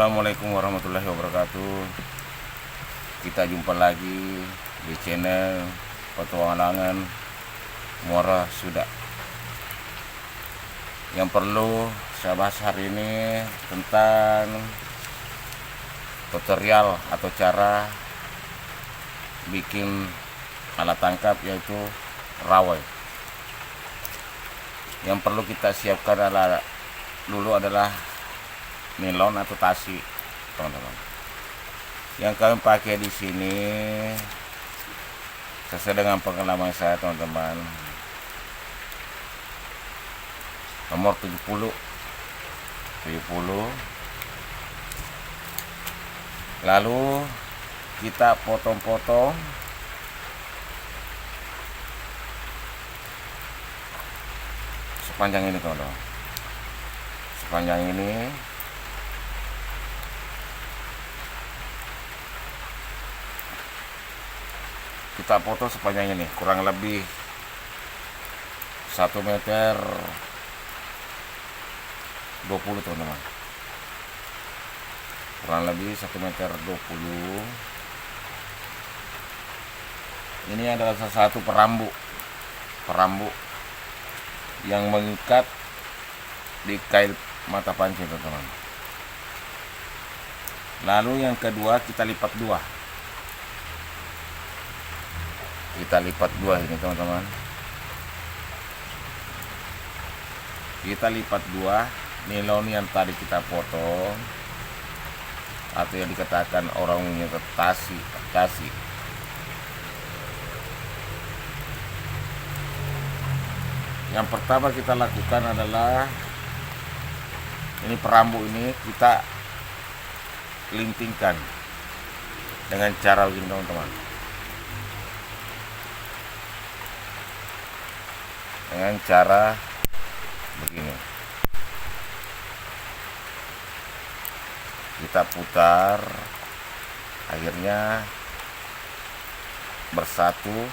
Assalamualaikum warahmatullahi wabarakatuh. Kita jumpa lagi di channel petualangan Muara Sudak. Yang perlu saya bahas hari ini tentang tutorial atau cara bikin alat tangkap, yaitu rawai. Yang perlu kita siapkan dulu adalah nilon atau tasi, teman-teman. Yang kami pakai di sini sesuai dengan pengalaman saya, teman-teman. Nomor 70. Lalu kita potong-potong sepanjang ini, teman-teman. Sepanjang ini kita potong sepanjang ini, kurang lebih 1 meter 20, teman-teman. Kurang lebih 1 meter 20. Ini adalah salah satu perambu yang mengikat di kail mata pancing, teman-teman. Lalu yang kedua, kita lipat dua. Ini, teman-teman. Kita lipat dua nilon yang tadi kita potong, atau yang dikatakan orang menyebut tasi. Yang pertama kita lakukan adalah ini perambu ini kita lintingkan dengan cara begini, teman-teman. Dengan cara begini, kita putar, akhirnya bersatu.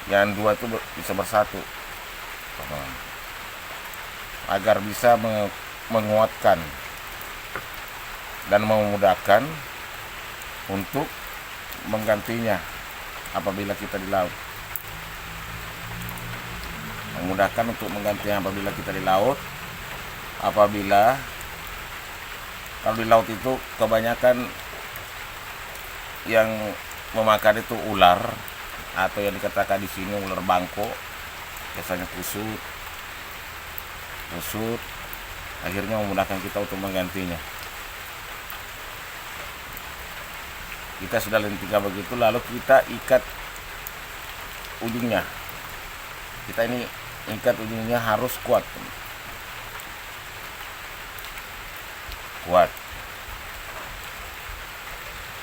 Yang dua itu bisa bersatu, teman-teman, agar bisa menguatkan dan memudahkan untuk menggantinya apabila kita di laut. Memudahkan untuk menggantinya apabila kita di laut. Apabila kalau di laut itu kebanyakan yang memakan itu ular, atau yang dikatakan di sini ular bangko, biasanya kusut, akhirnya memudahkan kita untuk menggantinya. Kita sudah lentingkan begitu, lalu kita ikat ujungnya. Kita ini ikat ujungnya harus kuat.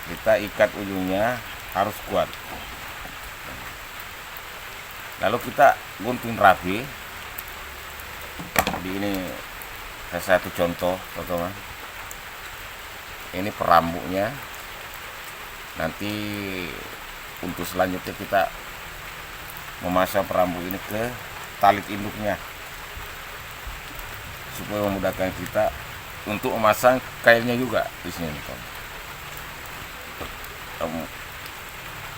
Kita ikat ujungnya harus kuat. Lalu kita gunting rapi. Di ini satu contoh, teman-teman. Ini perambunya. Nanti untuk selanjutnya kita memasang perambu ini ke tali induknya, supaya memudahkan kita untuk memasang kailnya juga di sini.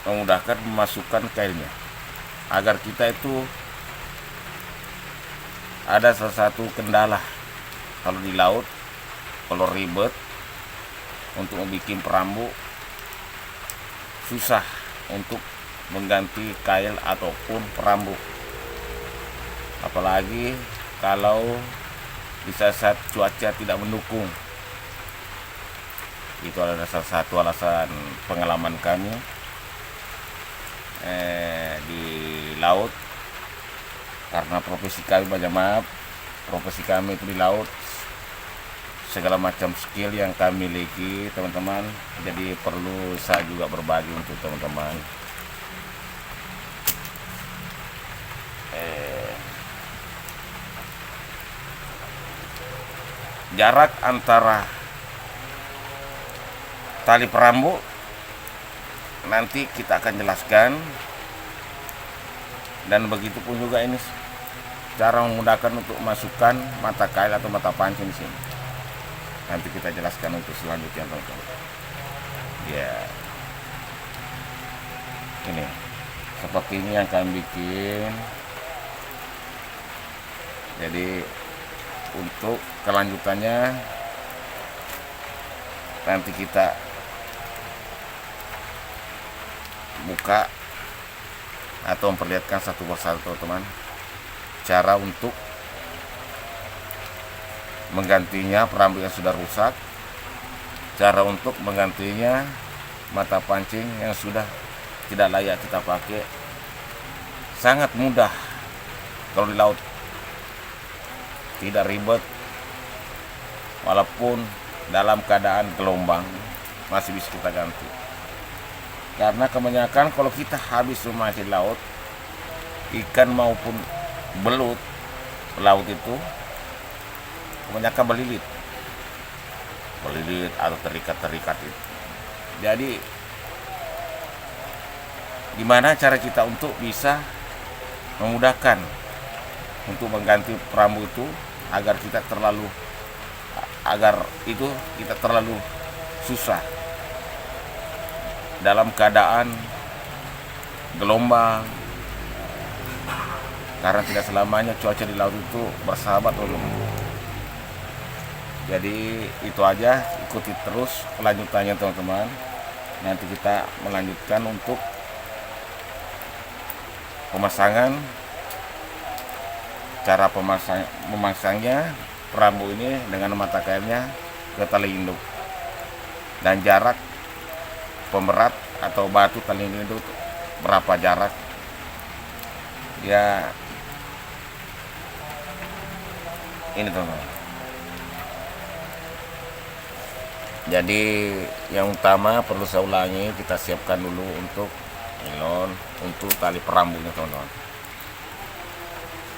Memudahkan memasukkan kailnya, agar kita itu ada salah satu kendala kalau di laut, kalau ribet untuk membuat perambu, susah untuk mengganti kail ataupun perambu. Apalagi kalau di saat cuaca tidak mendukung. Itu adalah salah satu alasan pengalaman kami di laut. Karena profesi kami itu di laut, segala macam skill yang kami miliki, teman-teman. Jadi perlu saya juga berbagi untuk teman-teman. Jarak antara tali perambu nanti kita akan jelaskan, dan begitu pun juga ini cara memudahkan untuk masukkan mata kail atau mata pancing di sini. nanti kita jelaskan untuk selanjutnya teman-teman. Ya, ini seperti ini yang kami bikin. Jadi untuk kelanjutannya nanti kita buka atau memperlihatkan satu persatu teman-teman cara untuk menggantinya perambu yang sudah rusak, cara untuk menggantinya mata pancing yang sudah tidak layak kita pakai. Sangat mudah kalau di laut, tidak ribet, walaupun dalam keadaan gelombang masih bisa kita ganti. Karena kebanyakan kalau kita habis memancing laut, ikan maupun belut laut itu kebanyakan berlilit atau terikat itu. Jadi gimana cara kita untuk bisa memudahkan untuk mengganti perambu itu agar kita terlalu susah dalam keadaan gelombang, karena tidak selamanya cuaca di laut itu bersahabat loh. Jadi itu aja, ikuti terus kelanjutannya teman-teman. Nanti kita melanjutkan untuk pemasangan, cara memasangnya perambu ini dengan mata kailnya ke tali induk, dan jarak pemberat atau batu tali induk berapa jarak ya. Ini teman-teman. Jadi yang utama perlu saya ulangi, kita siapkan dulu untuk nilon, untuk tali perambunya teman-teman.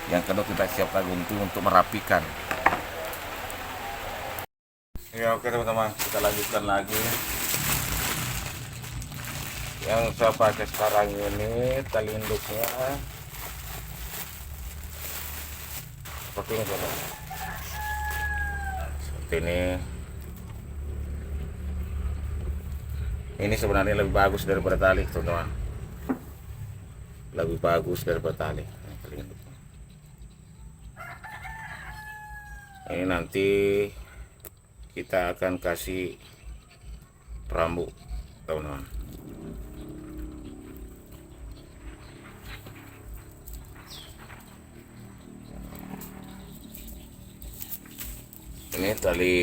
Yang kedua kita siapkan gunting untuk merapikan. Ya oke teman-teman, kita lanjutkan lagi. Yang saya pakai sekarang ini tali induknya seperti ini teman-teman. Seperti ini. Ini sebenarnya lebih bagus daripada tali teman-teman, lebih bagus daripada tali. Ini nanti kita akan kasih perambu teman-teman. Ini tali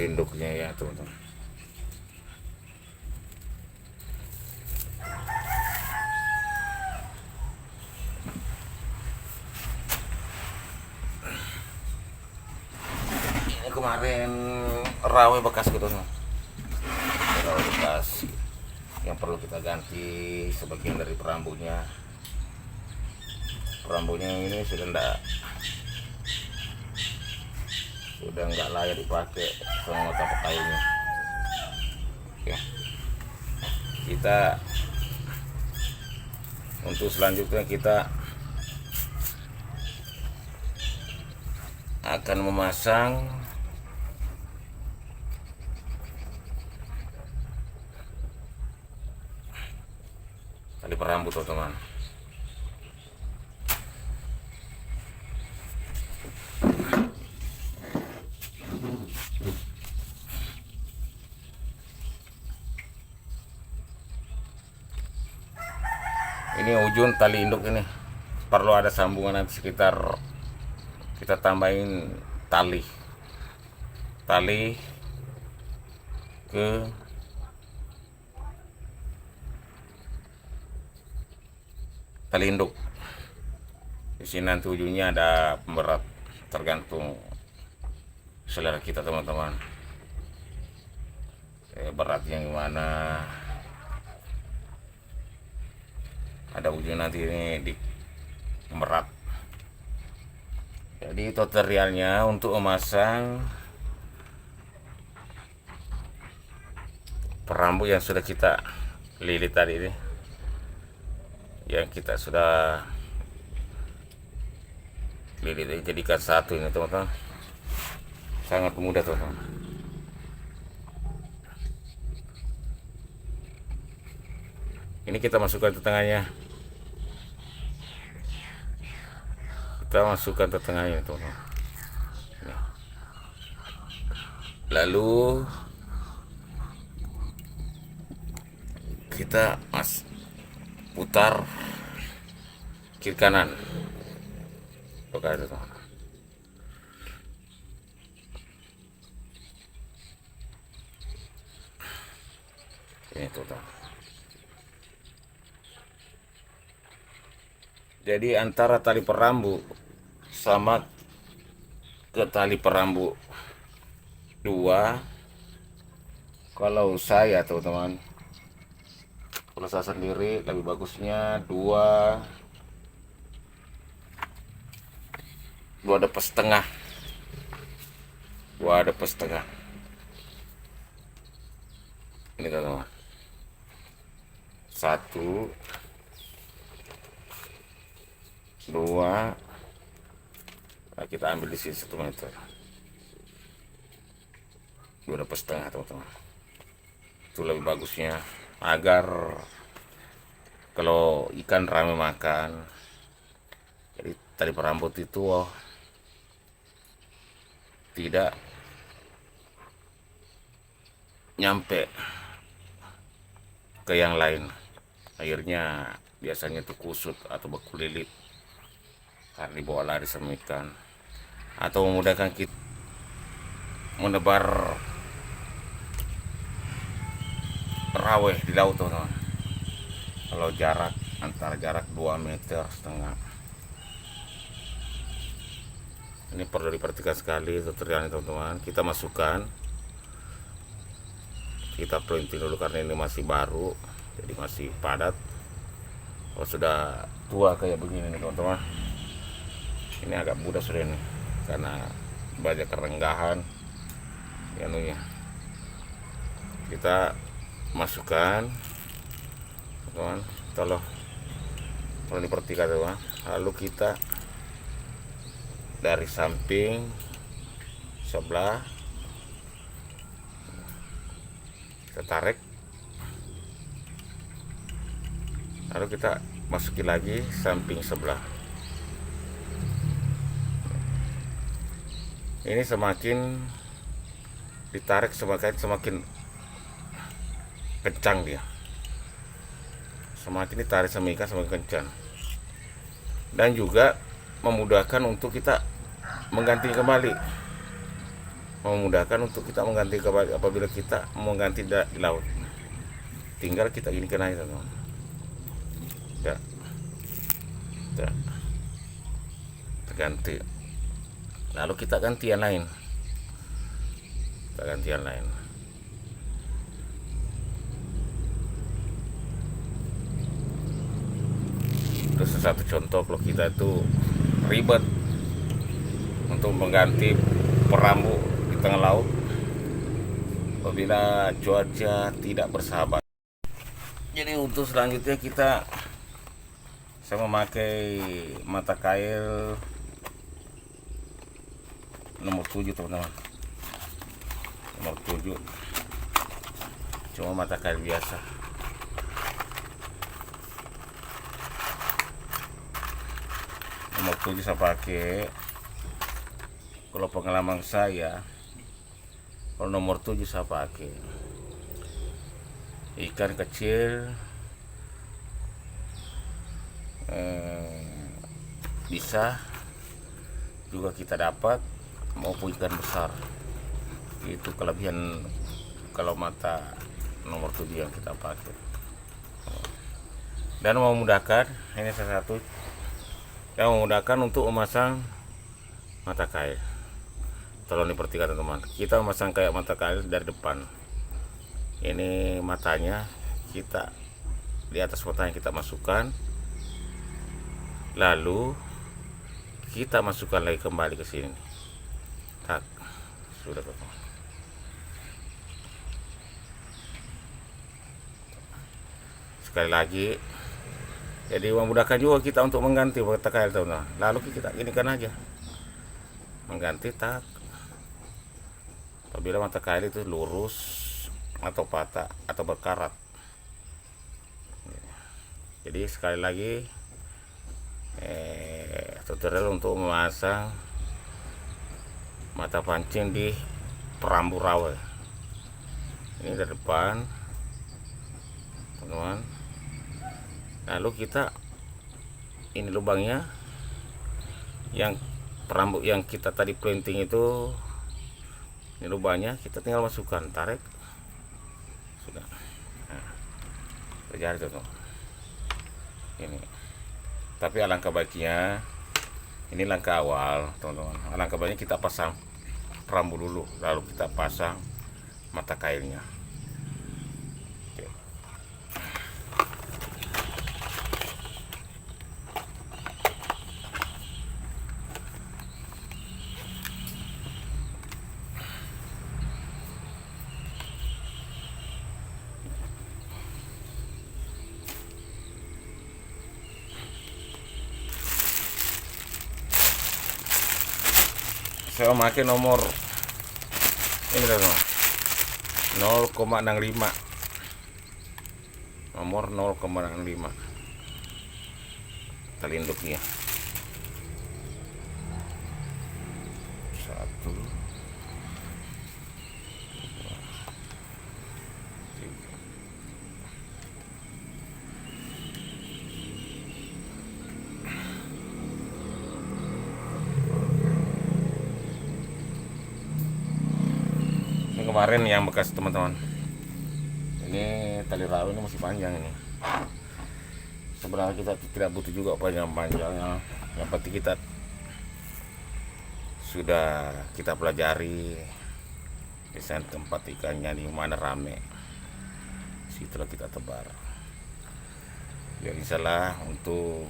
induknya ya teman-teman. Ini kemarin rawe bekas gitu, rawe bekas yang perlu kita ganti sebagian dari perambunya. Perambunya ini sudah nggak layak dipakai sama mata pekainya. Oke. Kita untuk selanjutnya kita akan memasang tali perambu teman-teman. Ini ujung tali induk ini perlu ada sambungan nanti sekitar, kita tambahin tali ke tali induk. Di sini nanti ujungnya ada pemberat, tergantung selera kita teman-teman. Beratnya gimana? Ada ujung nanti ini di pemberat. Jadi tutorialnya untuk memasang perambu yang sudah kita lilit tadi ini, yang kita sudah lilit jadikan satu ini teman-teman, sangat mudah teman-teman. Ini kita masukkan ke tengahnya, teman-teman. Lalu kita putar kiri kanan. Oke, teman. Ini tuh. Jadi antara tali perambu sama ke tali perambu 2, kalau saya teman-teman, kalau saya sendiri lebih bagusnya 2 depas setengah, 2 depas setengah ini teman-teman. 1, 2, nah, kita ambil di sini 1 meter, 2 depas setengah teman-teman. Itu lebih bagusnya, agar kalau ikan rame makan, jadi tali perambut itu tidak nyampe ke yang lain, akhirnya biasanya itu kusut atau beku lilit karena dibawa lari sama ikan, atau memudahkan kita menebar raweh di laut teman-teman. Kalau antara jarak 2,5 meter. Ini perlu diperhatikan sekali tutorial ini teman-teman. Kita masukkan, kita printing dulu karena ini masih baru, jadi masih padat. Kalau sudah tua kayak begini nih teman-teman, ini agak mudah sudah nih karena banyak kerenggahan ya. Kita masukkan teman-teman, tolong diperhatikan teman. Lalu kita dari samping sebelah kita tarik, lalu kita masukin lagi samping sebelah. Ini semakin ditarik semakin kencang dia, semakin ditarik sama ikan semakin kencang, dan juga memudahkan untuk kita mengganti kembali, apabila kita mengganti di laut. Tinggal kita gini kena aja teman-teman. Terganti, lalu kita ganti yang lain. Itu satu contoh kalau kita itu ribet untuk mengganti perambu di tengah laut apabila cuaca tidak bersahabat. Jadi untuk selanjutnya saya memakai mata kail nomor 7 teman-teman. Nomor 7 cuma mata kail biasa. Nomor 7 saya pakai, kalau pengalaman saya, kalau nomor 7 saya pakai ikan kecil bisa juga kita dapat, maupun ikan besar. Itu kelebihan kalau mata nomor 7 yang kita pakai, dan memudahkan. Ini salah satu yang memudahkan untuk memasang mata kail. Tolong diperhatikan teman-teman, kita memasang kayak mata kail dari depan. Ini matanya, kita di atas matanya kita masukkan, lalu kita masukkan lagi kembali ke sini. Tak, sudah teman-teman. Sekali lagi, jadi memudahkan juga kita untuk mengganti mata kail teman-teman. Lalu kita ginikan aja. mengganti tak. Apabila mata kail itu lurus atau patah atau berkarat. Jadi sekali lagi tutorial untuk memasang mata pancing di perambu rawa. Ini dari depan, teman-teman. Lalu kita ini lubangnya yang perambu yang kita tadi printing itu, ini lubangnya kita tinggal masukkan, tarik, sudah. Nah, terjadi tuh ini. Tapi alangkah baiknya, ini langkah awal teman-teman, alangkah baiknya kita pasang perambu dulu, lalu kita pasang mata kailnya. Saya memakai nomor ini loh, 0,65, nomor 0,65 tali induknya. 1, 2, 3. Kemarin yang bekas teman-teman, ini tali rawa ini masih panjang ini. Sebenarnya kita tidak butuh juga panjang-panjangnya, yang penting kita sudah kita pelajari desain tempat ikannya di mana rame, situlah kita tebar. Ya insyaallah untuk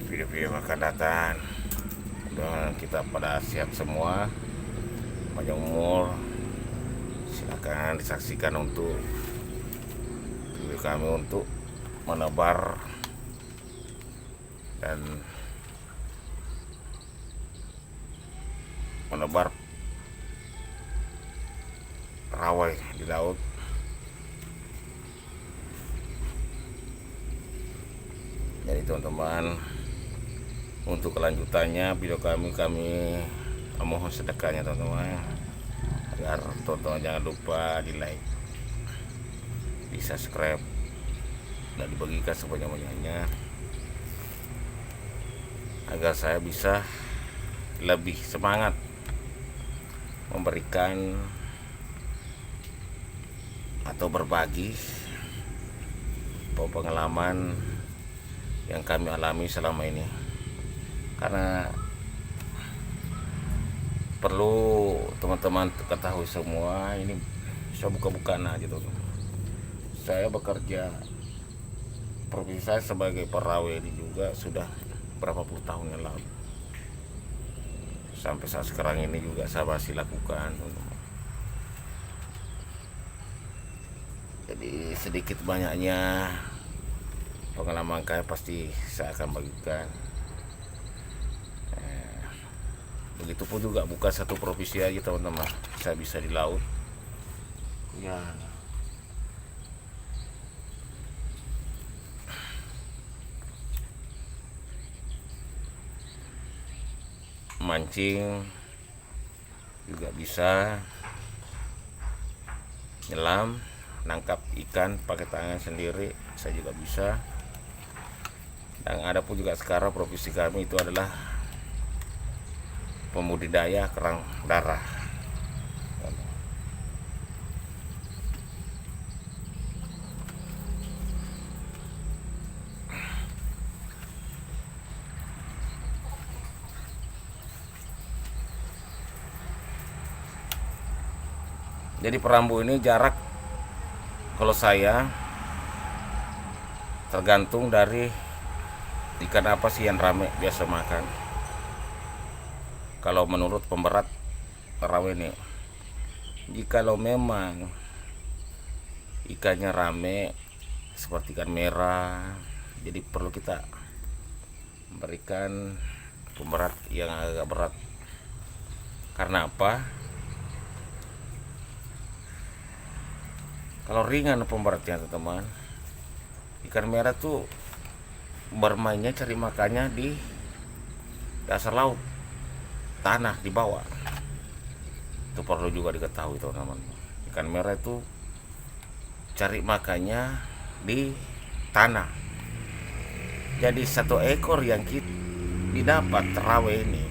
video-video akan datang. Kita pada siap semua, panjang umur. Silakan disaksikan untuk video kami untuk menebar dan menebar rawai di laut. Jadi teman-teman, untuk kelanjutannya video kami mohon sedekahnya teman-teman, agar teman-teman jangan lupa di like, di subscribe, dan dibagikan sebanyak-banyaknya agar saya bisa lebih semangat memberikan atau berbagi pengalaman yang kami alami selama ini. Karena perlu teman-teman ketahui semua, ini saya buka-bukaan aja tuh. Saya bekerja, profesi saya sebagai perawi ini juga sudah berapa puluh tahun yang lalu. Sampai saat sekarang ini juga saya masih lakukan. Jadi sedikit banyaknya pengalaman saya pasti saya akan bagikan. Begitupun juga bukan satu profesi aja teman-teman, saya bisa di laut ya. Mancing juga bisa, nyelam, nangkap ikan pakai tangan sendiri saya juga bisa. Dan ada pun juga sekarang profesi kami itu adalah pembudidaya kerang darah. Jadi perambu ini jarak, kalau saya tergantung dari ikan apa sih yang rame biasa makan. Kalau menurut pemberat rawa ini, jikalau memang ikannya rame seperti ikan merah, jadi perlu kita memberikan pemberat yang agak berat. Karena apa? Kalau ringan pemberatnya teman-teman, ikan merah tuh bermainnya, cari makannya di dasar laut, tanah di bawah. Itu perlu juga diketahui teman-teman. Ikan merah itu cari makannya di tanah. Jadi satu ekor yang kita didapat rawe ini,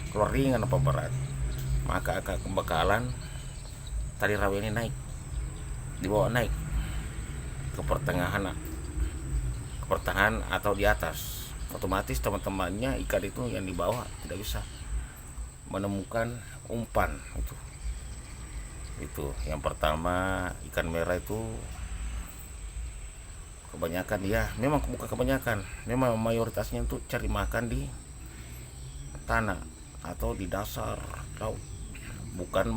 kalau ringan apa berat, maka akan bakalan tali rawe ini naik, dibawa naik ke pertengahan atau di atas. Otomatis teman-temannya ikan itu yang di bawah tidak bisa menemukan umpan. Itu yang pertama. Ikan merah itu kebanyakan, ya memang bukan kebanyakan, memang mayoritasnya itu cari makan di tanah atau di dasar laut, bukan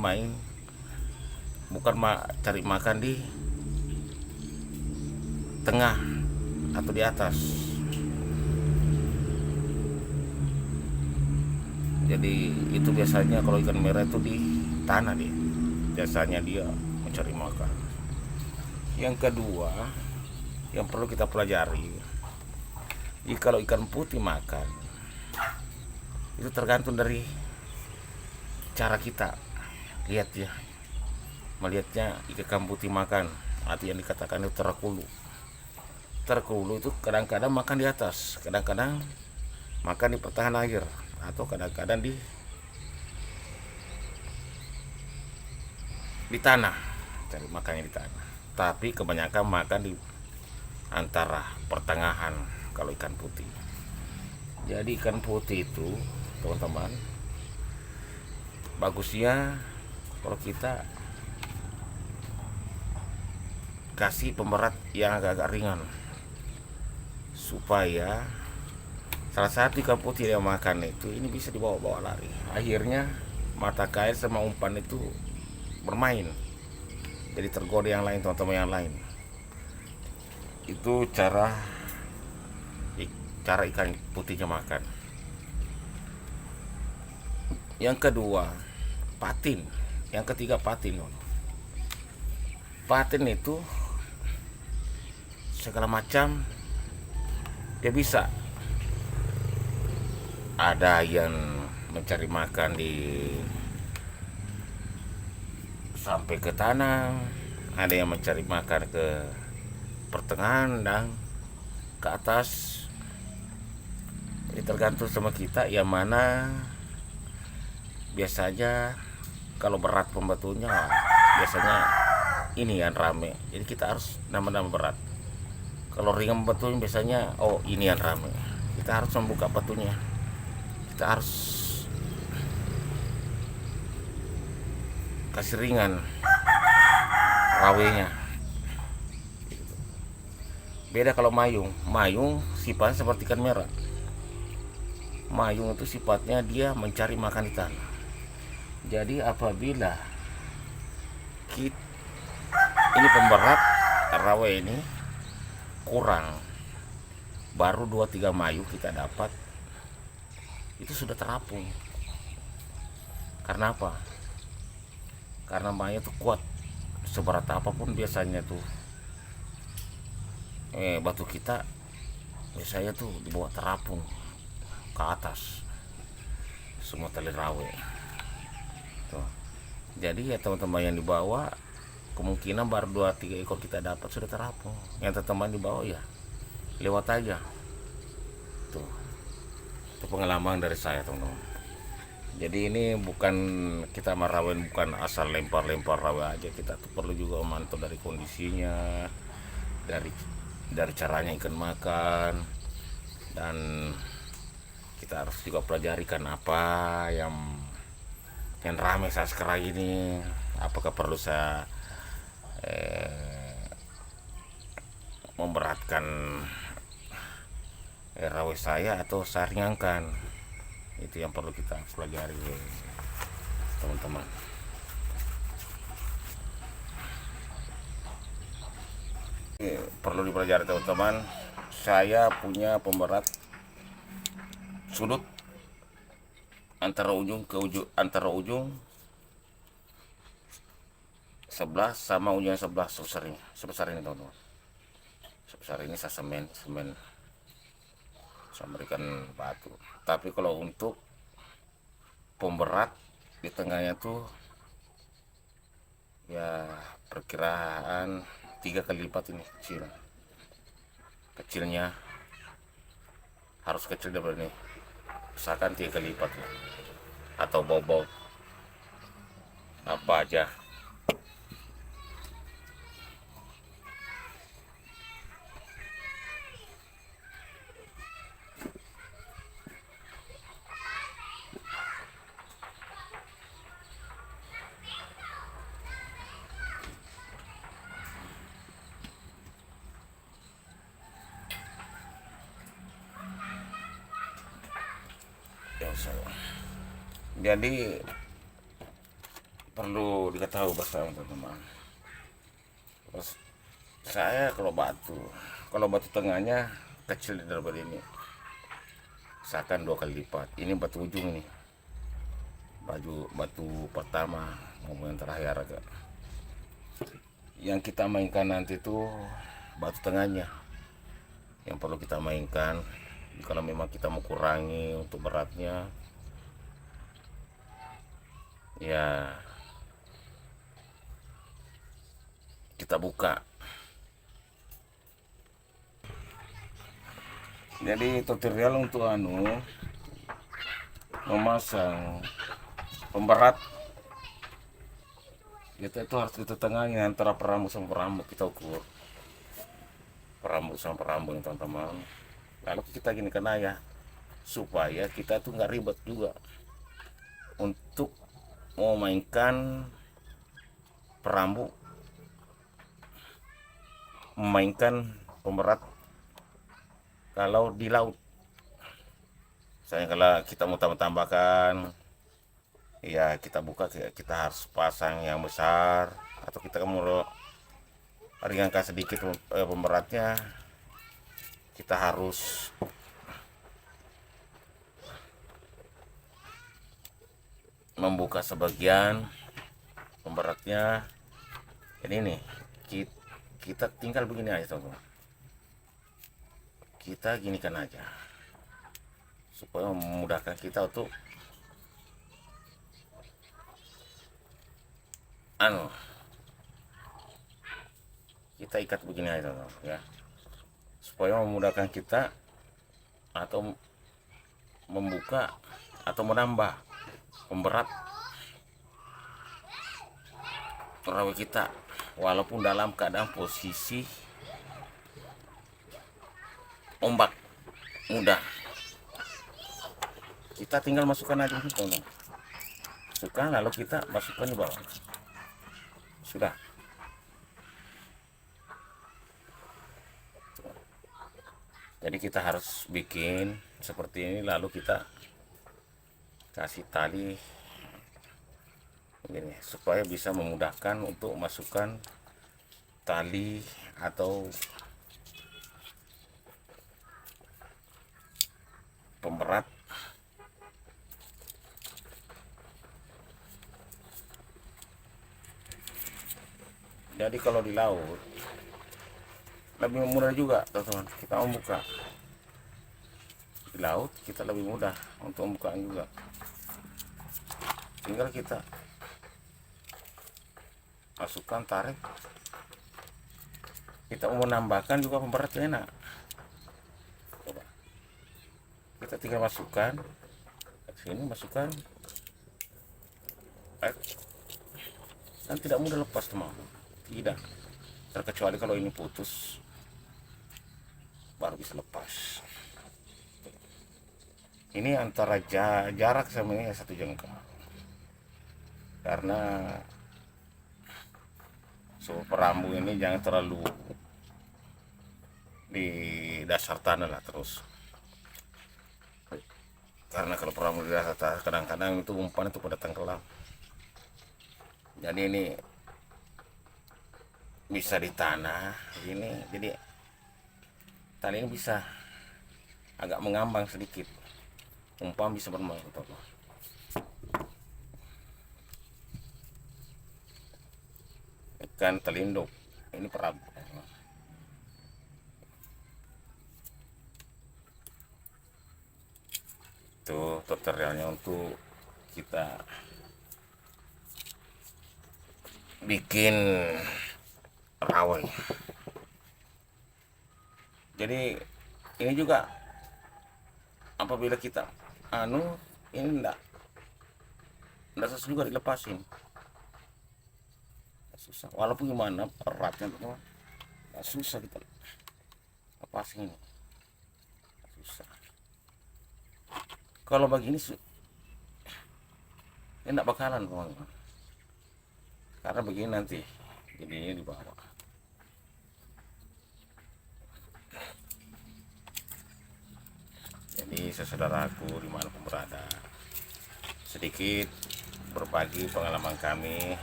cari makan di tengah atau di atas. Jadi itu biasanya kalau ikan merah itu di tanah dia, biasanya dia mencari makan. Yang kedua yang perlu kita pelajari, kalau ikan putih makan itu tergantung dari cara kita lihat ya, melihatnya. Ikan putih makan, arti yang dikatakan itu terkulu itu kadang-kadang makan di atas, kadang-kadang makan di pertengahan air, atau kadang-kadang di tanah, cari makannya di tanah. Tapi kebanyakan makan di antara pertengahan kalau ikan putih. Jadi ikan putih itu teman-teman, bagusnya kalau kita kasih pemberat yang agak-agak ringan, supaya salah satu ikan putih yang makan itu ini bisa dibawa-bawa lari. Akhirnya mata kail sama umpan itu bermain, jadi tergoda yang lain, teman-teman yang lain. Itu cara ikan putihnya makan. Yang kedua patin, yang ketiga patin. Patin itu segala macam dia bisa. Ada yang mencari makan di sampai ke tanah, ada yang mencari makan ke pertengahan dan ke atas. Jadi tergantung sama kita yang mana. Biasanya kalau berat pembatunya, biasanya ini yang rame, jadi kita harus nambah berat. Kalau ringan batunya biasanya ini yang rame, kita harus membuka batunya, kita harus kasih ringan rawenya. Beda kalau mayung sifatnya seperti ikan merah. Mayung itu sifatnya dia mencari makan di tanah. Jadi apabila ini pemberat rawe ini kurang, baru 2-3 mayung kita dapat, itu sudah terapung. Karena apa? Karena mayung itu kuat, seberat apapun biasanya tuh batu kita biasanya tuh dibawa terapung ke atas semua tali rawe tuh. Jadi ya teman-teman yang dibawa kemungkinan baru 2-3 ekor kita dapat sudah terapung. Yang teman-teman dibawa ya lewat aja tuh. Itu pengalaman dari saya teman-teman. Jadi ini bukan kita marawen, bukan asal lempar-lempar rawe aja, kita tuh perlu juga memantau dari kondisinya, dari caranya ikan makan, dan kita harus juga pelajari kan apa yang rame saat sekarang ini. Apakah perlu saya memberatkan rawe saya atau saya ringankan? Itu yang perlu kita pelajari teman-teman. Perlu dipelajari teman-teman. Saya punya pemberat sudut antara ujung ke ujung, antara ujung sebelah sama ujung sebelah sebesar ini teman-teman. Sebesar ini saya semen saya berikan batu. Tapi kalau untuk pemberat di tengahnya tuh ya perkiraan 3 kali lipat ini kecilnya harus kecil daripada ini, misalkan 3 kali lipat ya. Atau bau-bau apa aja. Jadi perlu diketahui bersama teman-teman. Terus saya kalau batu tengahnya kecil daripada ini, misalkan 2 kali lipat. Ini batu ujung ini, batu pertama maupun yang terakhir agak. Yang kita mainkan nanti tuh batu tengahnya yang perlu kita mainkan. Kalau memang kita mau kurangi untuk beratnya, ya kita buka. Jadi tutorial untuk memasang pemberat kita itu harus kita tengahin antara perambut sama perambut. Kita ukur perambut sama perambut teman-teman, lalu kita gini kan ya, supaya kita tuh nggak ribet juga untuk memainkan perambut, memainkan pemberat kalau di laut. Misalnya kalau kita mau tambahkan, ya kita buka, kita harus pasang yang besar, atau kita mau ringankan sedikit pemberatnya, kita harus membuka sebagian pemberatnya. Jadi ini kita tinggal begini aja teman-teman, kita ginikan aja supaya memudahkan kita untuk kita ikat begini aja teman-teman ya, supaya memudahkan kita atau membuka atau menambah pemberat perahu kita walaupun dalam keadaan posisi ombak mudah. Kita tinggal masukkan aja ini teman-teman, masukkan, lalu kita masukkan di bawah, sudah. Jadi kita harus bikin seperti ini, lalu kita kasih tali ini supaya bisa memudahkan untuk masukkan tali atau pemberat. Jadi kalau di laut lebih mudah juga teman-teman, kita membuka di laut kita lebih mudah untuk membuka juga. Tinggal kita masukkan, tarik, kita mau menambahkan juga pemberatnya enak. Coba kita tinggal masukkan sini, masukkan, dan tidak mudah lepas teman-teman, tidak, terkecuali kalau ini putus baru bisa lepas. Ini antara jarak sama ini 1 jengkal, karena perambu ini jangan terlalu di dasar tanah lah terus, karena kalau perambu di dasar tanah kadang-kadang itu umpan itu pada tenggelam. Jadi ini bisa di tanah ini, jadi tali ini bisa agak mengambang sedikit, umpan bisa bermain teman. Ikan telinduk ini perabu. Itu tutorialnya untuk kita bikin rawon. Jadi ini juga apabila kita ini enggak susah juga dilepasin, susah walaupun gimana eratnya teman, susah kita lepasin ini, susah. Kalau begini ini enggak bakalan teman, karena begini nanti jadinya di bawah. Jadi saudaraku dimanapun berada, sedikit berbagi pengalaman kami.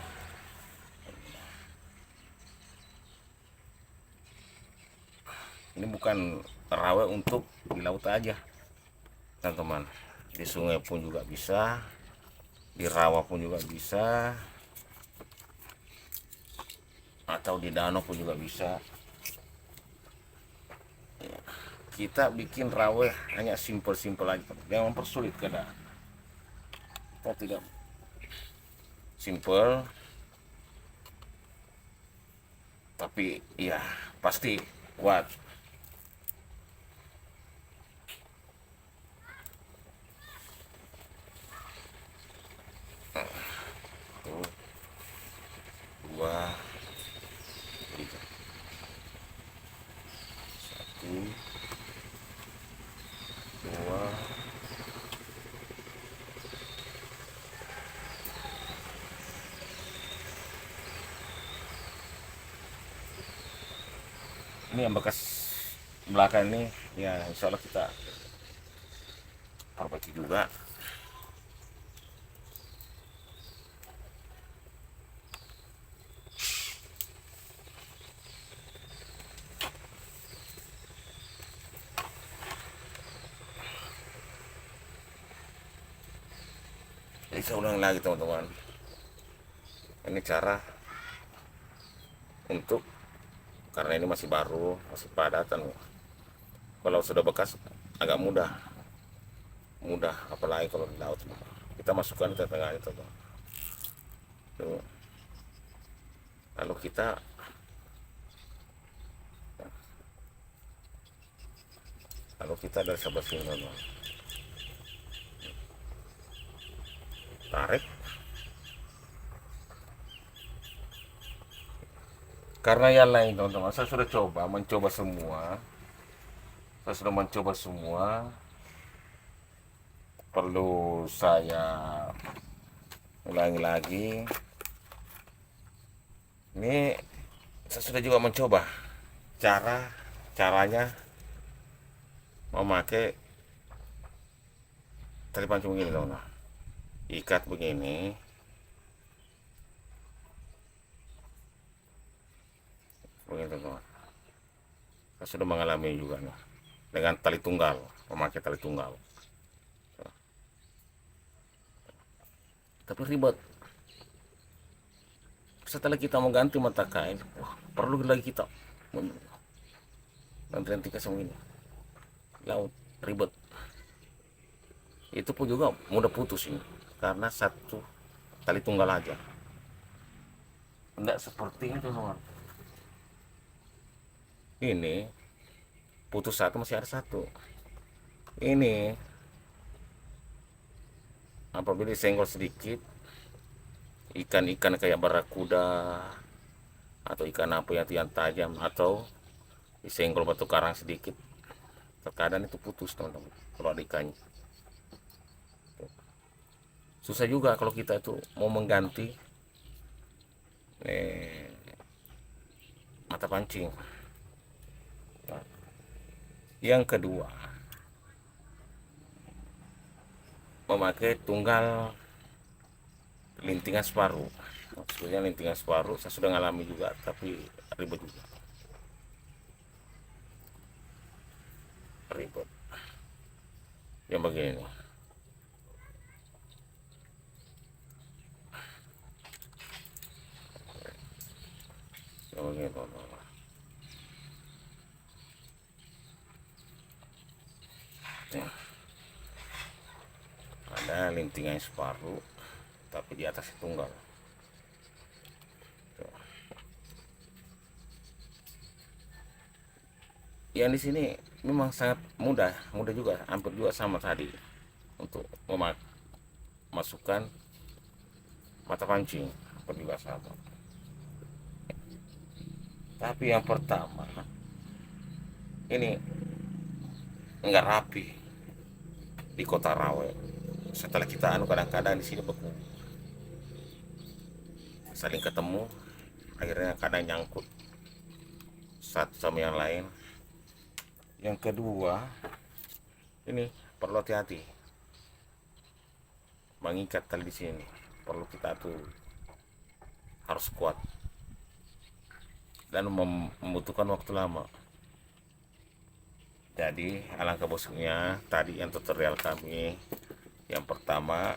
Ini bukan rawa untuk di laut aja teman-teman, di sungai pun juga bisa, di rawa pun juga bisa, atau di danau pun juga bisa. Kita bikin rawa hanya simpel-simpel aja, jangan mempersulit keadaan. Kita tidak simpel, tapi ya pasti kuat. Tuh, 2, 3, 1, 2. Ini yang bekas belakang ini ya, insya Allah kita perbaiki juga. Jadi saya ulang lagi teman-teman, ini cara untuk, karena ini masih baru, masih padatan. Kalau sudah bekas agak mudah, apalagi kalau di laut. Kita masukkan ke tengah itu tuh. Lalu kita dari sebelah sini teman, tarik. Karena yang lain teman-teman, saya sudah mencoba semua. Perlu saya ulangi lagi. Ini saya sudah juga mencoba caranya memakai tali pancung ini teman-teman. Ikat begini, teman-teman. Saya sudah mengalami juga nih dengan tali tunggal, memakai tali tunggal. Tapi ribet. Setelah kita mau ganti mata kain, perlu lagi kita ganti sama ini. Laut ribet. Itu pun juga mudah putus ini, karena satu tali tunggal aja. Enggak seperti itu teman. Ini putus satu, masih ada satu. Ini apabila disenggol sedikit, ikan-ikan kayak barakuda atau ikan apa yang tajam, atau disenggol batu karang sedikit, terkadang itu putus teman-teman. Kalau ada ikannya susah juga kalau kita itu mau mengganti mata pancing. Yang kedua, memakai tunggal lintingan separuh. Maksudnya lintingan separuh saya sudah ngalami juga, tapi ribet juga, ribet yang begini. nih. Ada lintingan separuh tapi di atas tunggal. Tuh. Yang di sini memang sangat mudah juga, hampir juga sama tadi untuk memasukkan mata pancing, hampir juga sama. Tapi yang pertama ini enggak rapi di Kota Rawe. Setelah kita kadang-kadang di sini beku, saling ketemu, akhirnya kadang nyangkut satu sama yang lain. Yang kedua, ini perlu hati-hati mengikat tali di sini. Perlu kita tuh harus kuat dan membutuhkan waktu lama. Jadi alangkah baiknya tadi yang tutorial kami yang pertama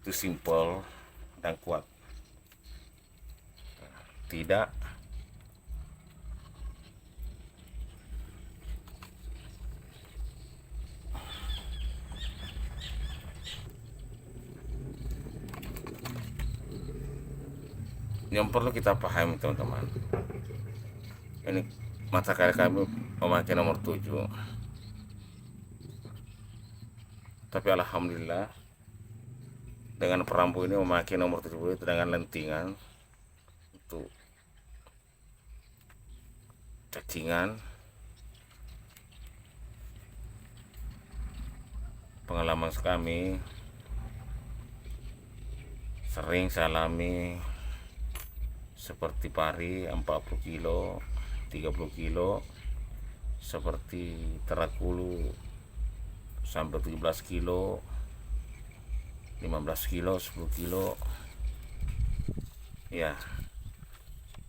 itu simple dan kuat. Tidak yang perlu kita pahami teman-teman, ini mata kail kami memakai nomor 7, tapi alhamdulillah dengan perambu ini memakai nomor 70 itu dengan lentingan untuk cacingan. Pengalaman kami sering saya alami seperti pari 40 kilo 30 kilo, seperti terakulu sampai 17 kilo 15 kilo 10 kilo ya.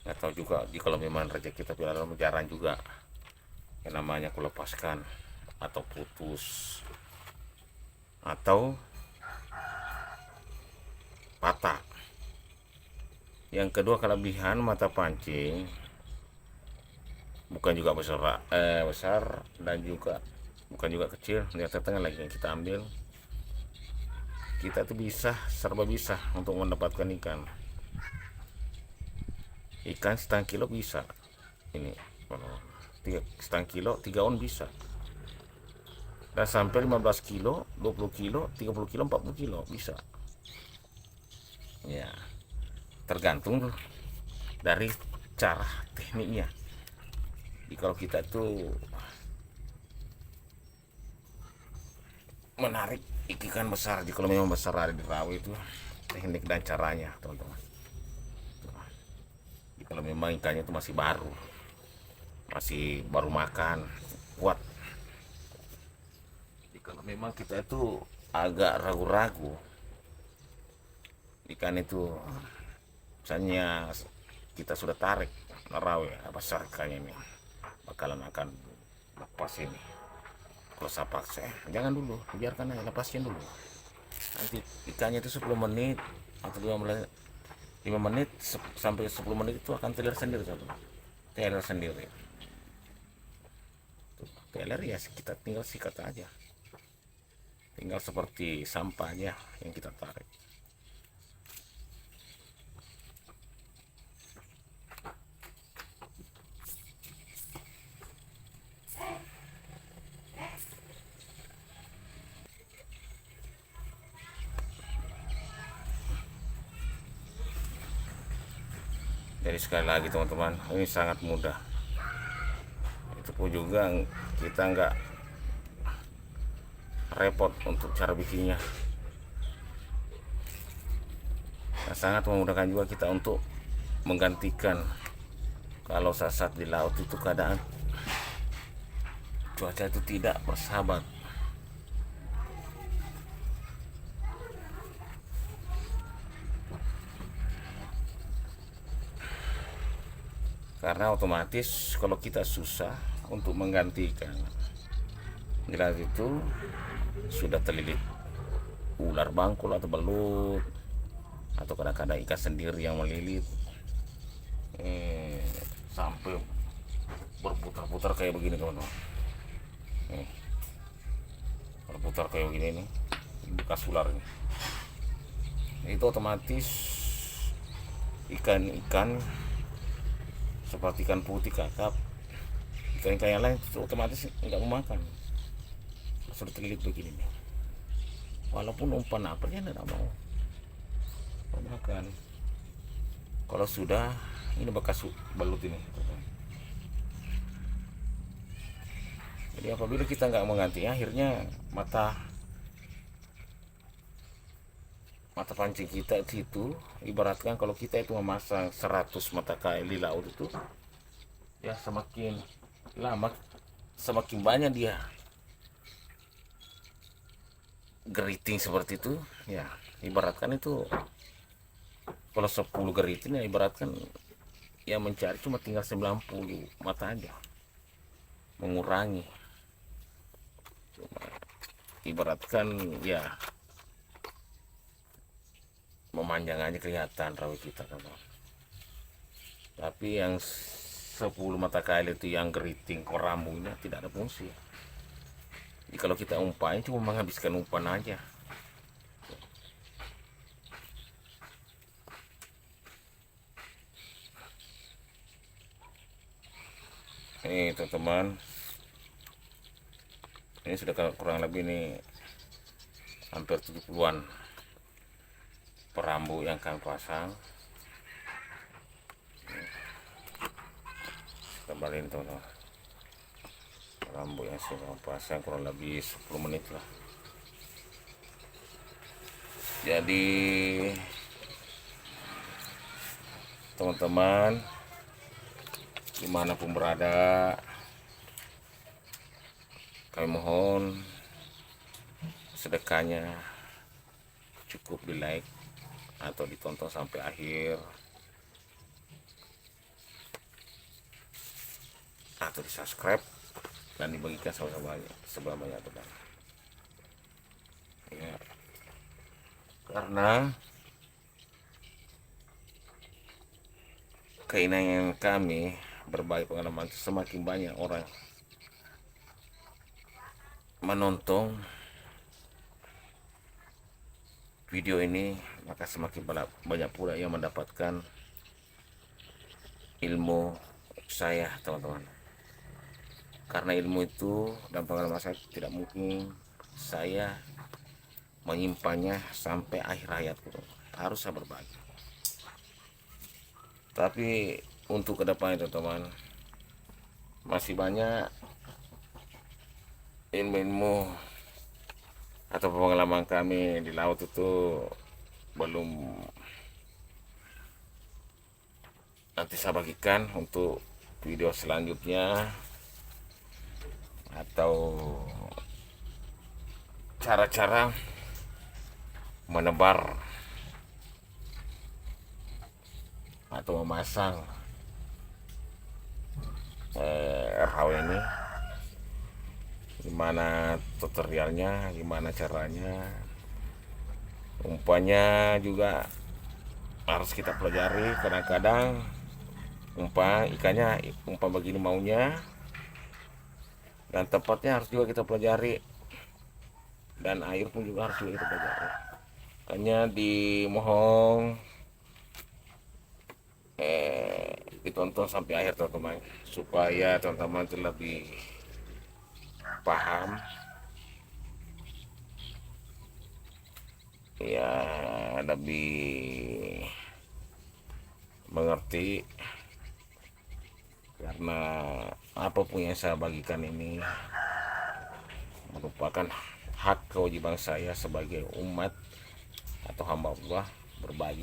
Nggak tahu juga kalau memang rezeki, tapi jarang juga yang namanya aku lepaskan atau putus atau patah. Yang kedua, kelebihan mata pancing bukan juga besar dan juga bukan juga kecil. Lihat tengah lagi yang kita ambil, kita tuh serba bisa untuk mendapatkan ikan setengah kilo bisa. Ini kalau 3,5 kilo 3 on bisa, dan sampai 15 kilo 20 kilo 30 kilo 40 kilo bisa ya, tergantung dari cara tekniknya. Jadi kalau kita tuh menarik ikan besar, jadi kalau memang besar ada di rawa, itu teknik dan caranya teman-teman. Jadi kalau memang ikannya itu masih baru makan, kuat. Jadi kalau memang kita itu agak ragu-ragu, ikan itu misalnya kita sudah tarik rawe besar ikannya ini, bakalan akan lepas ini. Kalau saya paksa, jangan dulu, biarkan aja, lepasin dulu. Nanti ikannya itu 10 menit atau 5 menit sampai 10 menit itu akan teler sendiri. Teler ya, kita tinggal sikat aja, tinggal seperti sampahnya yang kita tarik. Jadi sekali lagi teman-teman, ini sangat mudah. Itu pun juga kita nggak repot untuk cara bikinnya. Nah, sangat memudahkan juga kita untuk menggantikan kalau saat di laut itu keadaan cuaca itu tidak bersahabat. Karena otomatis kalau kita susah untuk menggantikan, jelas itu sudah terlilit ular bangkul atau belut, atau kadang-kadang ikan sendiri yang melilit sampai berputar-putar kayak begini teman-teman. putar kayak gini nih, bekas ular ini. Itu otomatis ikan-ikan seperti ikan putih, kakap, ikan-ikan yang lain itu otomatis nggak mau makan. Sudah terlilit begini nih, walaupun umpan apa dia tidak mau makan. Kalau sudah, ini bekas balut ini. Jadi apabila kita nggak menggantinya, akhirnya mata pancing kita itu, ibaratkan kalau kita itu memasang 100 mata kail di laut itu, ya semakin lama semakin banyak dia geriting seperti itu. Ya ibaratkan itu kalau 10 geriting, ya ibaratkan yang mencari cuma tinggal 90 mata aja, mengurangi. Cuma ibaratkan ya memanjang aja kelihatan rawi kita kan. Tapi yang 10 mata kail itu yang geriting korambunya tidak ada fungsi. Jadi kalau kita umpain cuma menghabiskan umpan aja. Ini teman-teman, ini sudah kurang lebih nih hampir 70-an perambu yang kami pasang. Kembali teman-teman, perambu yang sudah pasang kurang lebih 10 menit lah. Jadi teman-teman dimanapun berada, kami mohon sedekahnya cukup di like atau ditonton sampai akhir, atau di subscribe dan dibagikan sebanyak teman. Ya, karena keinginan kami berbagi pengalaman, semakin banyak orang menonton video ini, maka semakin banyak pula yang mendapatkan ilmu saya teman-teman. Karena ilmu itu dan pengalaman saya tidak mungkin saya menyimpannya sampai akhir hayatku, harus saya berbagi. Tapi untuk kedepannya teman-teman, masih banyak ilmu-ilmu atau pengalaman kami di laut itu belum nanti saya bagikan untuk video selanjutnya, atau cara-cara menebar atau memasang raw ini, gimana tutorialnya, gimana caranya, umpannya juga harus kita pelajari. Kadang-kadang ikannya umpan begini maunya, dan tempatnya harus juga kita pelajari, dan air pun juga harus juga kita pelajari. Hanya dimohon ditonton sampai akhir teman-teman, supaya teman-teman itu lebih paham, ya lebih mengerti. Karena apapun yang saya bagikan ini merupakan hak kewajiban saya sebagai umat atau hamba Allah berbagi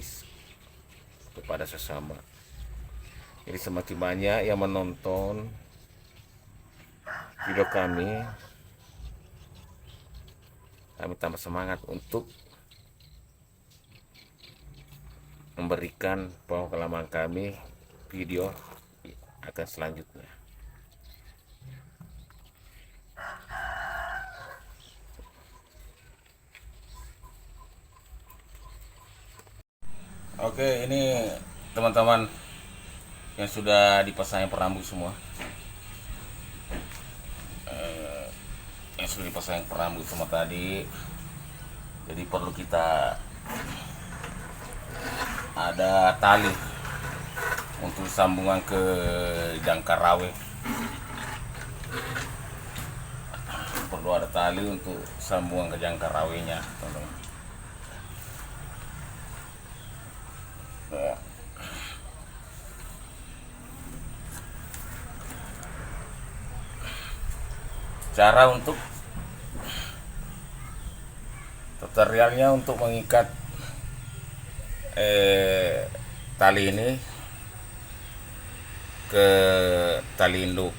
kepada sesama. Jadi semakin banyak yang menonton video kami tambah semangat untuk memberikan pengalaman kami video akan selanjutnya. Oke, ini teman-teman yang sudah dipasangin perambu semua, yang sudah dipasang perambut sama tadi. Jadi perlu kita ada tali untuk sambungan ke jangkar rawe. Perlu ada tali untuk sambungan ke jangkar rawenya, teman-teman. Cara untuk tutorialnya untuk mengikat tali ini ke tali induk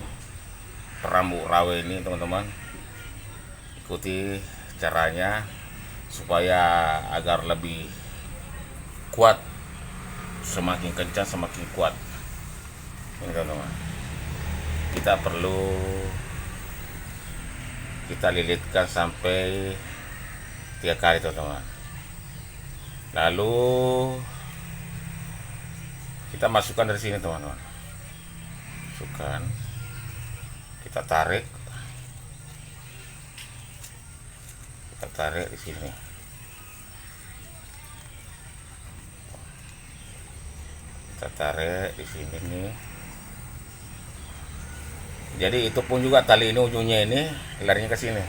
perambut rawe ini, teman-teman. Ikuti caranya supaya agar lebih kuat, semakin kencang semakin kuat. Ini, teman-teman, kita perlu kita lilitkan sampai 3 kali, teman-teman. Lalu kita masukkan dari sini, teman-teman. Masukkan, kita tarik di sini. Kita tarik di sini nih. Jadi itu pun juga tali ini ujungnya ini larinya ke sini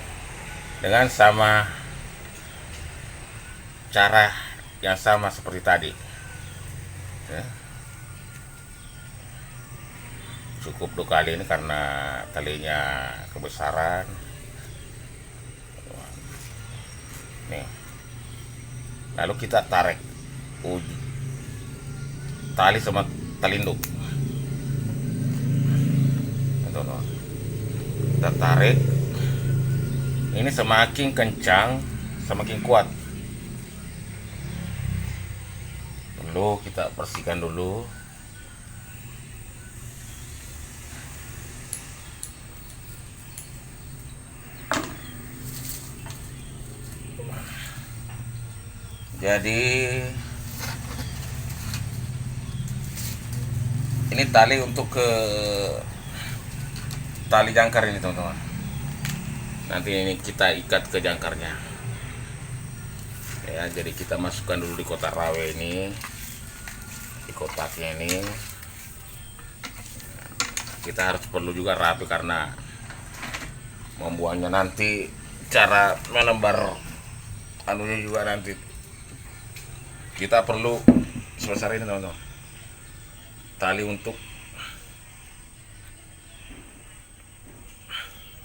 dengan sama cara yang sama seperti tadi. Ya. Cukup 2 kali ini karena talinya kebesaran. Nih. Lalu kita tarik tali sama tali induk. Kita tarik, ini semakin kencang semakin kuat. Perlu kita bersihkan dulu. Jadi ini tali untuk ke tali jangkar ini, teman-teman. Nanti ini kita ikat ke jangkarnya. Ya, jadi kita masukkan dulu di kotak rawe ini, di kotaknya ini. Kita harus perlu juga rapi karena membuangnya nanti cara menebar anunya juga nanti kita perlu sebesar ini, teman-teman. Tali untuk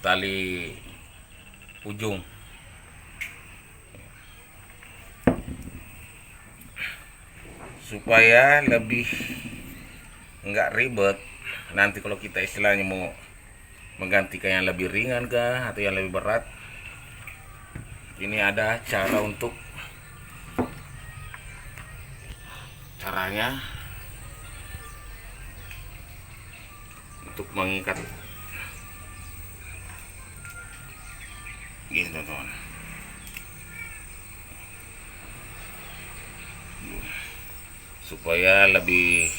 tali ujung. Supaya lebih enggak ribet nanti kalau kita istilahnya mau menggantikan yang lebih ringan kah atau yang lebih berat. Ini ada cara untuk caranya untuk mengikat gini, teman-teman. Supaya lebih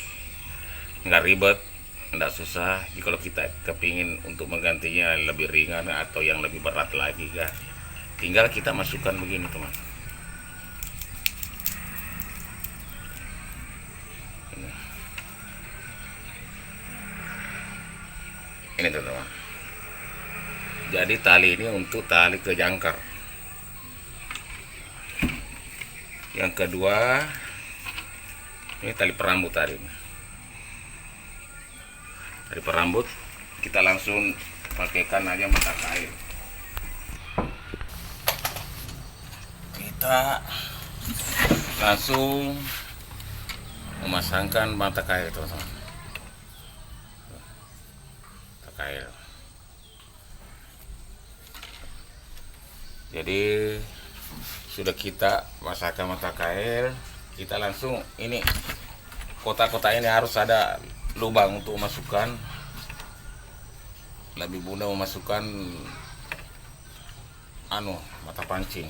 nggak ribet, nggak susah. Jadi kalau kita kepingin untuk menggantinya lebih ringan atau yang lebih berat lagi kan, tinggal kita masukkan begini, teman. Ini, teman-teman. Jadi tali ini untuk tali ke jangkar. Yang kedua, ini tali perambut tadi. Tali perambut kita langsung pakaikan aja mata kail. Kita langsung memasangkan mata kail, teman-teman. Mata kail. Jadi sudah kita masakkan mata kail, kita langsung ini kotak-kotak ini harus ada lubang untuk masukkan, lebih mudah memasukkan mata pancing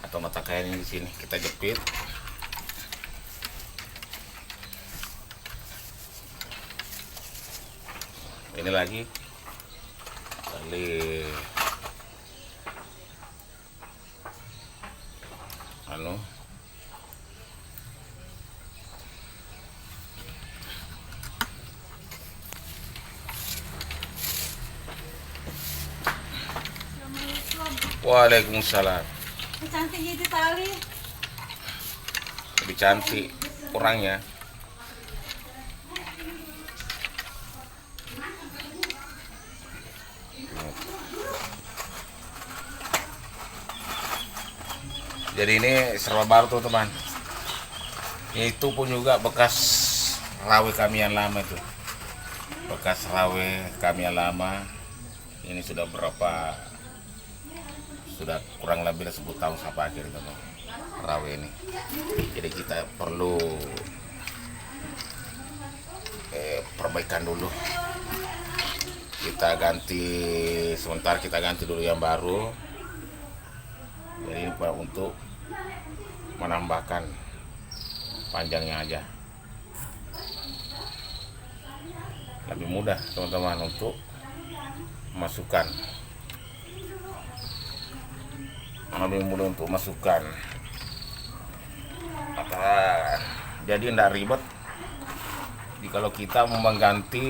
atau mata kail ini. Di sini kita jepit. Ini lagi tali anu. Waalaikumsalam. Cantik gitu tali. Lebih cantik orangnya. Jadi ini serba baru teman-teman. Itu pun juga bekas rawe kami yang lama itu. Bekas rawe kami yang lama. Ini sudah sudah kurang lebih 10 tahun sampai akhir teman. Rawe ini. Jadi kita perlu perbaikan dulu. Sementara kita ganti dulu yang baru. Jadi ini untuk menambahkan panjangnya aja. Lebih mudah teman-teman untuk masukkan. Lebih mudah untuk masukkan. Jadi tidak ribet. Jadi kalau kita mengganti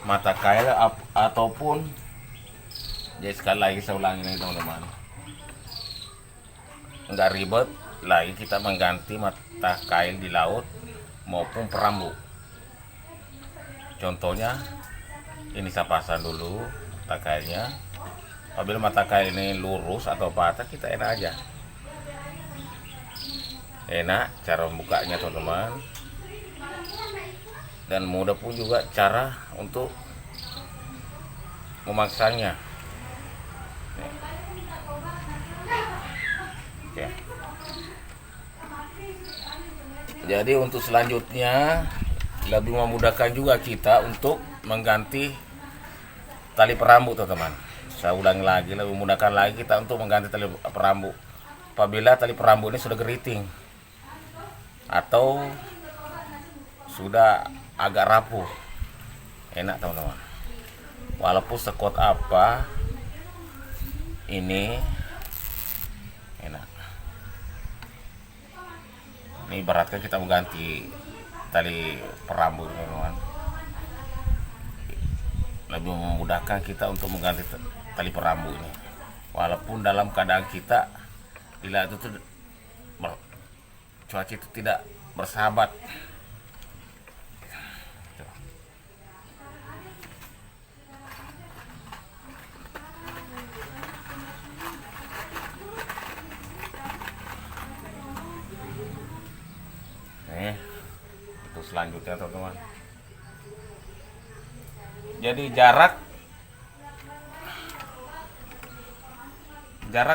mata kail ataupun, jadi sekali lagi saya ulangi ini teman-teman, nggak ribet lagi kita mengganti mata kail di laut maupun perambu. Contohnya ini saya pasang dulu mata kailnya. Apabila mata kail ini lurus atau patah, kita enak aja. Enak cara membukanya teman-teman. Dan mudah pun juga cara untuk memaksanya. Oke. Jadi untuk selanjutnya lebih memudahkan juga kita untuk mengganti tali perambu teman-teman. Saya ulangi lagi, lebih memudahkan lagi kita untuk mengganti tali perambu. Apabila tali perambu ini sudah geriting atau sudah agak rapuh, enak teman-teman. Walaupun sekuat apa, ini enak. Ini ibaratkan kita mengganti tali perambu teman-teman. Lebih memudahkan kita untuk mengganti tali perambu ini. Walaupun dalam keadaan kita bila itu cuaca itu tidak bersahabat. Itu selanjutnya teman-teman. Jadi jarak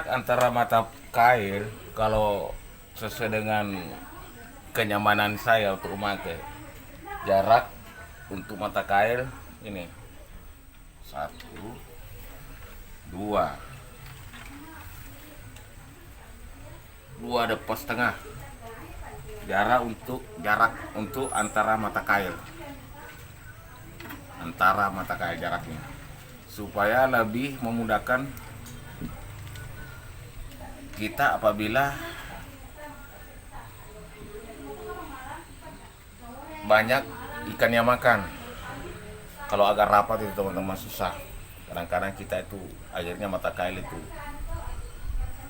antara mata kail kalau sesuai dengan kenyamanan saya untuk memakai, jarak untuk mata kail ini 1, 2 depas setengah. Jarak untuk antara mata kail jaraknya, supaya lebih memudahkan kita apabila banyak ikan yang makan. Kalau agak rapat itu teman-teman susah. Kadang-kadang kita itu akhirnya mata kail itu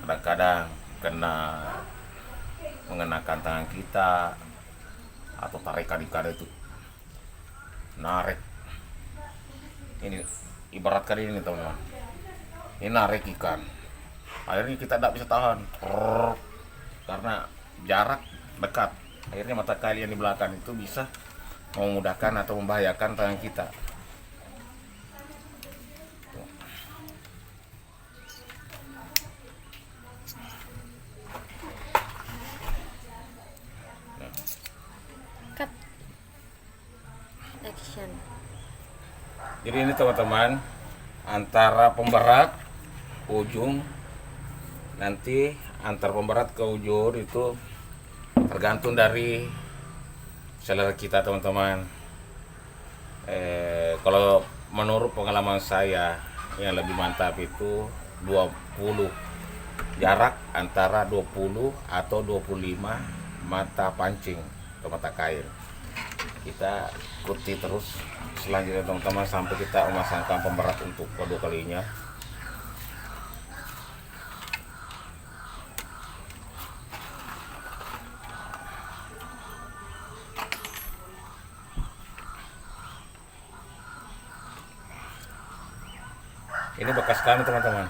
kadang-kadang mengenakan tangan kita atau tarikan ikan itu narik. Ini ibaratkan ini teman-teman, ini narik ikan, akhirnya kita tidak bisa tahan karena jarak dekat. Akhirnya mata kail yang di belakang itu bisa memudahkan atau membahayakan tangan kita. Cut. Action. Jadi ini teman-teman, antara pemberat ujung, nanti antar pemberat ke ujung itu tergantung dari selera kita teman-teman. Kalau menurut pengalaman saya yang lebih mantap itu 20 jarak antara 20 atau 25 mata pancing atau mata kail. Kita ikuti terus selanjutnya teman-teman sampai kita memasangkan pemberat untuk kedua kalinya. Ini bekas kami teman-teman,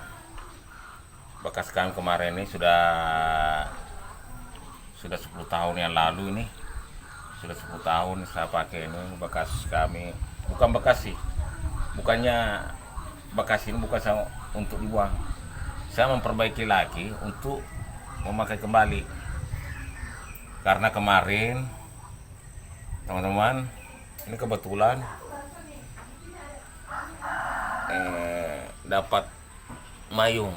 bekas kami kemarin ini sudah 10 tahun yang lalu ini, sudah 10 tahun saya pakai ini bekas kami, bukan bekas sih, bukannya bekas ini bukan saya untuk dibuang, saya memperbaiki lagi untuk memakai kembali, karena kemarin teman-teman ini kebetulan dapat mayung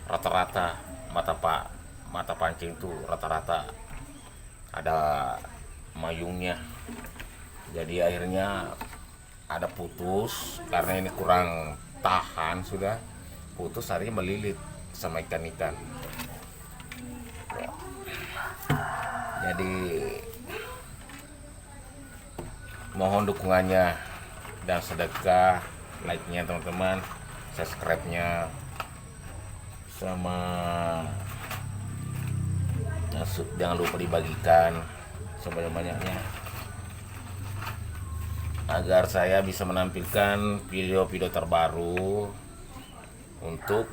rata-rata mata pancing tuh rata-rata ada mayungnya, jadi akhirnya ada putus karena ini kurang tahan, sudah putus akhirnya melilit sama ikan-ikan ya. Jadi mohon dukungannya dan sedekah, like-nya teman-teman, subscribe-nya, sama jangan lupa dibagikan sebanyak-banyaknya agar saya bisa menampilkan video-video terbaru untuk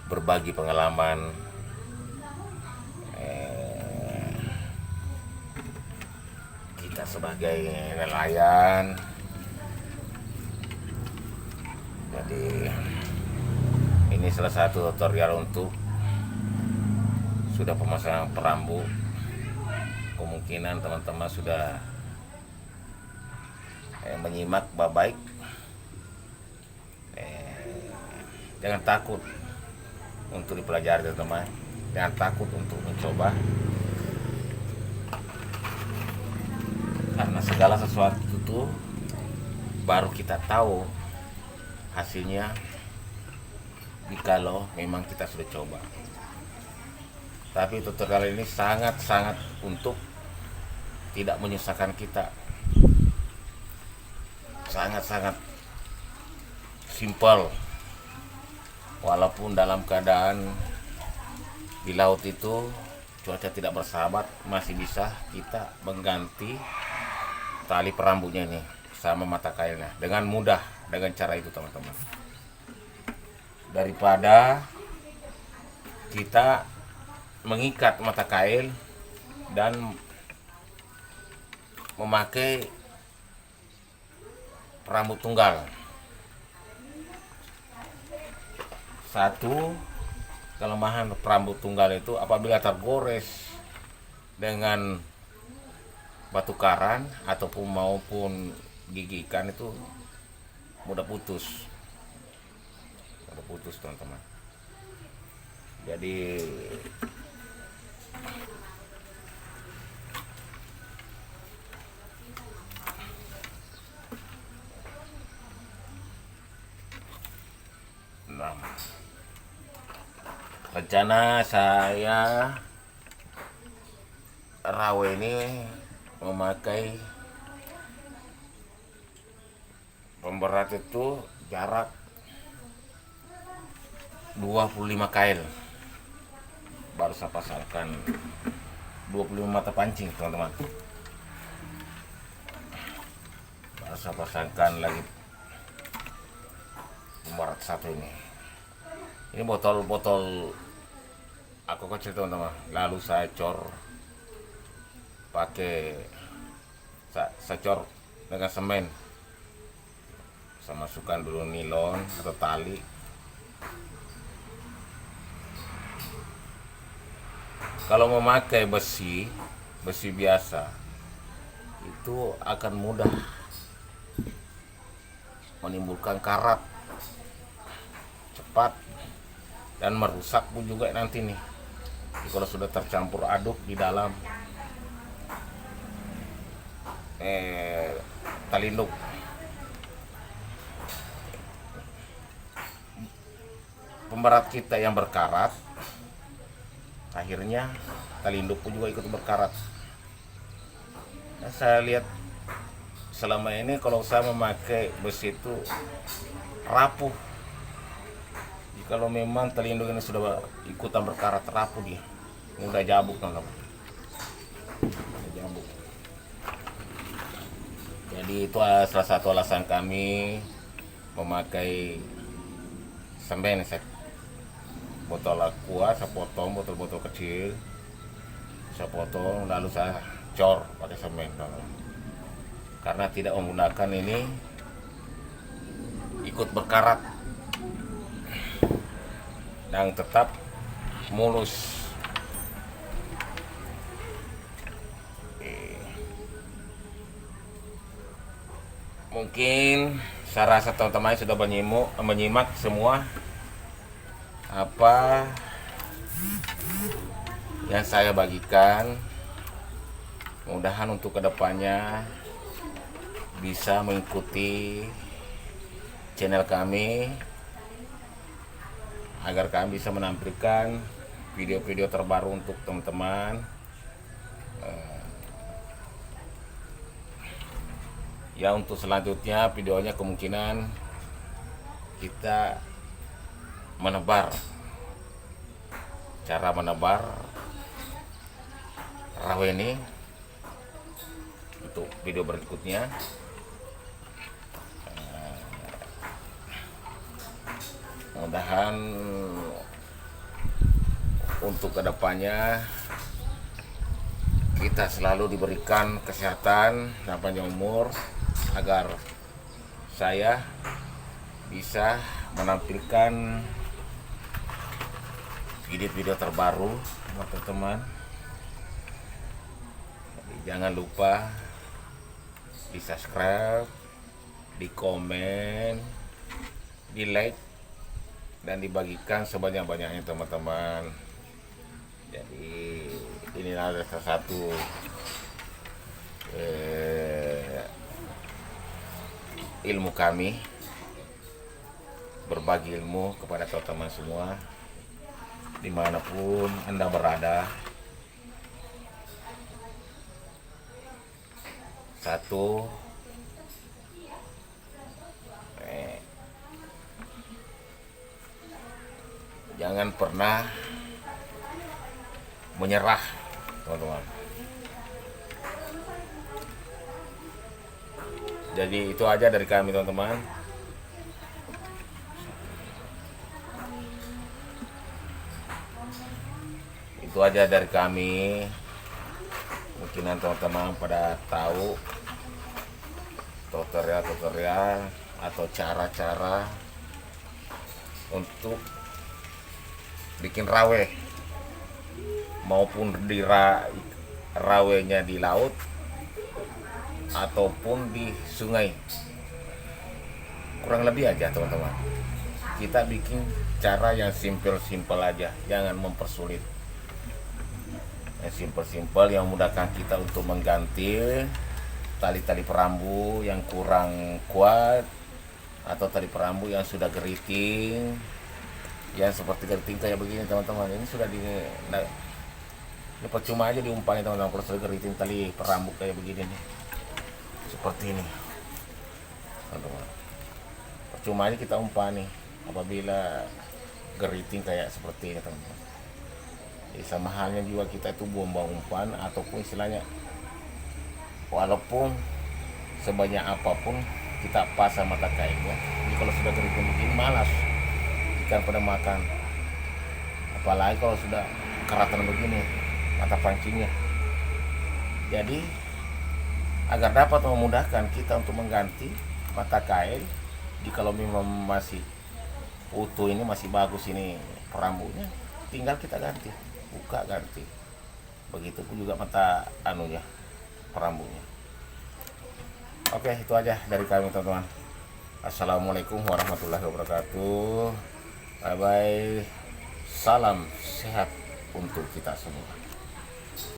berbagi pengalaman kita sebagai nelayan. Jadi ini salah satu tutorial untuk sudah pemasangan perambu. Kemungkinan teman-teman sudah menyimak baik. Jangan takut untuk dipelajari teman-teman, jangan takut untuk mencoba, karena segala sesuatu itu baru kita tahu hasilnya jikalau memang kita sudah coba. Tapi tutorial ini sangat-sangat untuk tidak menyusahkan kita, sangat-sangat simpel. Walaupun dalam keadaan di laut itu cuaca tidak bersahabat, masih bisa kita mengganti tali perambunya ini sama mata kailnya dengan mudah, dengan cara itu teman-teman, daripada kita mengikat mata kail dan memakai perambu tunggal. Satu kelemahan perambu tunggal itu apabila tergores dengan batu karang ataupun maupun gigi ikan itu mudah putus teman-teman. Jadi rencana saya rawe ini memakai pemberat itu jarak 25 kail, baru saya pasangkan 25 mata pancing teman-teman, baru saya pasangkan lagi pemberat satu ini botol aku kecil teman-teman, lalu saya cor pakai saya cor dengan semen, saya masukkan dulu nilon atau tali. Kalau memakai besi biasa itu akan mudah menimbulkan karat cepat dan merusak pun juga nanti nih kalau sudah tercampur aduk di dalam tali induk. pemberat kita yang berkarat, akhirnya tali induk pun juga ikut berkarat. Nah, saya lihat selama ini kalau saya memakai besi itu rapuh. Kalau memang tali induk ini sudah ikutan berkarat, rapuh dia, mudah jabuk teman-teman. Jabuk. Jadi itu salah satu alasan kami memakai semen. Botol aqua saya potong, botol-botol kecil saya potong, lalu saya cor pakai semen, karena tidak menggunakan ini ikut berkarat dan tetap mulus. Mungkin saya rasa teman-teman sudah menyimak semua apa yang saya bagikan. Mudahan untuk kedepannya bisa mengikuti channel kami agar kami bisa menampilkan video-video terbaru untuk teman-teman. Ya, untuk selanjutnya videonya kemungkinan kita cara menebar rawe ini untuk video berikutnya. Mudahan untuk kedepannya kita selalu diberikan kesehatan dan panjang umur agar saya bisa menampilkan video-video terbaru teman-teman. Jangan lupa di subscribe, di komen, di like, dan dibagikan sebanyak-banyaknya teman-teman. Jadi ini adalah salah satu ilmu kami, berbagi ilmu kepada teman-teman semua dimanapun Anda berada. Satu, jangan pernah menyerah teman-teman. Jadi itu aja dari kami teman-teman. Itu aja dari kami. Mungkin teman-teman pada tahu tutorial atau cara-cara untuk bikin rawe, maupun di rawenya di laut ataupun di sungai. Kurang lebih aja teman-teman, kita bikin cara yang simpel aja, jangan mempersulit. Yang simpel yang memudahkan kita untuk mengganti tali-tali perambu yang kurang kuat atau tali perambu yang sudah geriting, yang seperti geriting kayak begini teman-teman. Ini sudah ini percuma aja diumpani teman-teman kalau sudah geriting tali perambu kayak begini nih, seperti ini teman-teman. Percuma aja kita umpani apabila geriting kayak seperti ini teman-teman. Jadi sama halnya juga kita itu buang-buang umpan, ataupun istilahnya walaupun sebanyak apapun kita pasang mata kainnya, jadi kalau sudah geriting begini malas ikan pada makan. Apalagi kalau sudah keratan begini mata pancingnya. Jadi agar dapat memudahkan kita untuk mengganti mata kail, jika memang masih utuh ini, masih bagus ini perambunya, tinggal kita ganti, buka ganti. Begitupun juga mata anunya, perambunya. Oke, itu aja dari kami teman-teman. Assalamualaikum warahmatullahi wabarakatuh. Bye bye. Salam sehat untuk kita semua.